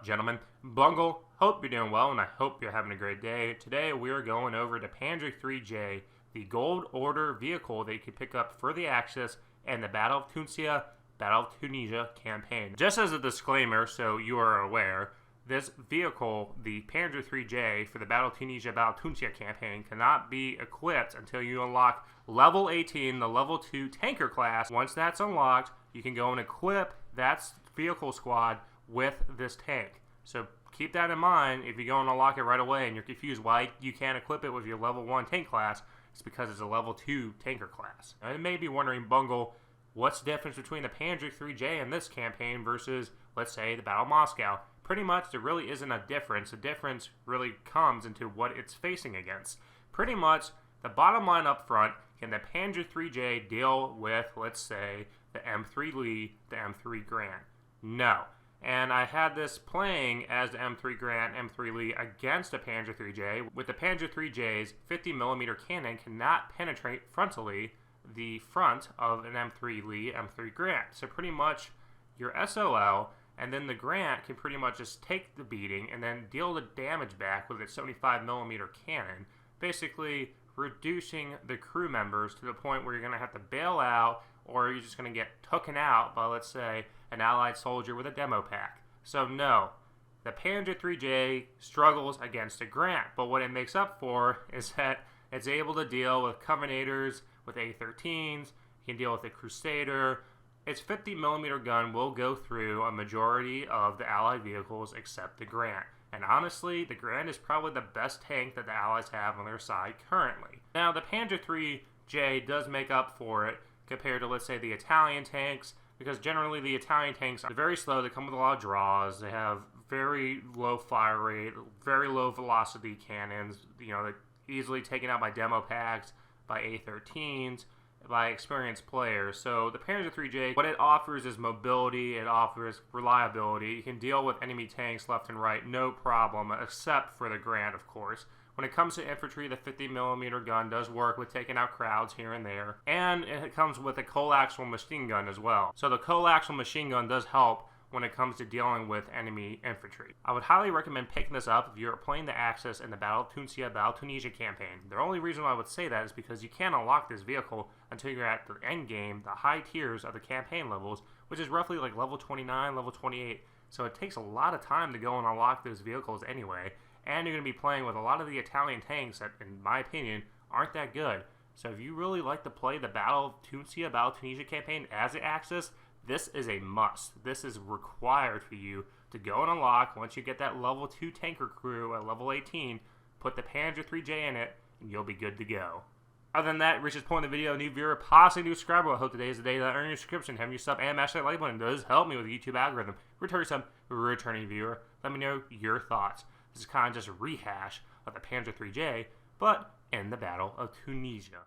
up, gentlemen? Bungle, hope you're doing well, and I hope you're having a great day. Today, we are going over to PZ.IIIJ, the Gold Order vehicle that you can pick up for the Axis and the Battle of Tunisia Campaign. Just as a disclaimer, so you are aware, this vehicle, the PZ.IIIJ for the Battle of Tunisia Campaign, cannot be equipped until you unlock level 18, the level 2 tanker class. Once that's unlocked, you can go and equip that vehicle squad with this tank. So keep that in mind if you go and unlock it right away and you're confused why you can't equip it with your level 1 tank class. It's because it's a level 2 tanker class. Now, you may be wondering, Bungle, what's the difference between the PZ.IIIJ in this campaign versus, let's say, the Battle of Moscow? Pretty much, there really isn't a difference. The difference really comes into what it's facing against. Pretty much, the bottom line up front, can the PZ.IIIJ deal with, let's say, the M3 Lee, the M3 Grant? No. And I had this playing as the M3 Grant, M3 Lee against the PZ.IIIJ. With the PZ.IIIJ's 50mm cannon cannot penetrate frontally the front of an M3 Lee, M3 Grant. So pretty much your SOL, and then the Grant can pretty much just take the beating and then deal the damage back with its 75mm cannon, basically reducing the crew members to the point where you're going to have to bail out, or you're just going to get taken out by, let's say, an allied soldier with a demo pack. So no, the PZ.IIIJ struggles against a Grant, but what it makes up for is that it's able to deal with Covenanters, with A-13s, you can deal with a Crusader. Its 50mm gun will go through a majority of the allied vehicles except the Grant. And honestly, the Grant is probably the best tank that the Allies have on their side currently. Now, the PZ.IIIJ does make up for it compared to, let's say, the Italian tanks, because generally the Italian tanks are very slow. They come with a lot of draws. They have very low fire rate, very low velocity cannons. You know, they're easily taken out by demo packs, by A-13s, by experienced players. So the PZ.IIIJ, what it offers is mobility, it offers reliability. You can deal with enemy tanks left and right, no problem, except for the Grant, of course. When it comes to infantry, the 50mm gun does work with taking out crowds here and there. And it comes with a coaxial machine gun as well. So the coaxial machine gun does help when it comes to dealing with enemy infantry. I would highly recommend picking this up if you're playing the Axis in the Battle of Tunisia Campaign. The only reason why I would say that is because you can't unlock this vehicle until you're at the end game, the high tiers of the campaign levels, which is roughly like level 29, level 28. So it takes a lot of time to go and unlock those vehicles anyway. And you're going to be playing with a lot of the Italian tanks that, in my opinion, aren't that good. So if you really like to play the Battle of Tunisia Campaign as the Axis, this is a must. This is required for you to go and unlock. Once you get that level 2 tanker crew at level 18, put the PZ.IIIJ in it, and you'll be good to go. Other than that, reach this point in the video, new viewer, possibly new subscriber. I hope today is the day that earn your subscription. Having your sub and mash that like button does help me with the YouTube algorithm. Return sub, returning viewer. Let me know your thoughts. This is kind of just a rehash of the PZ.IIIJ, but in the Battle of Tunisia.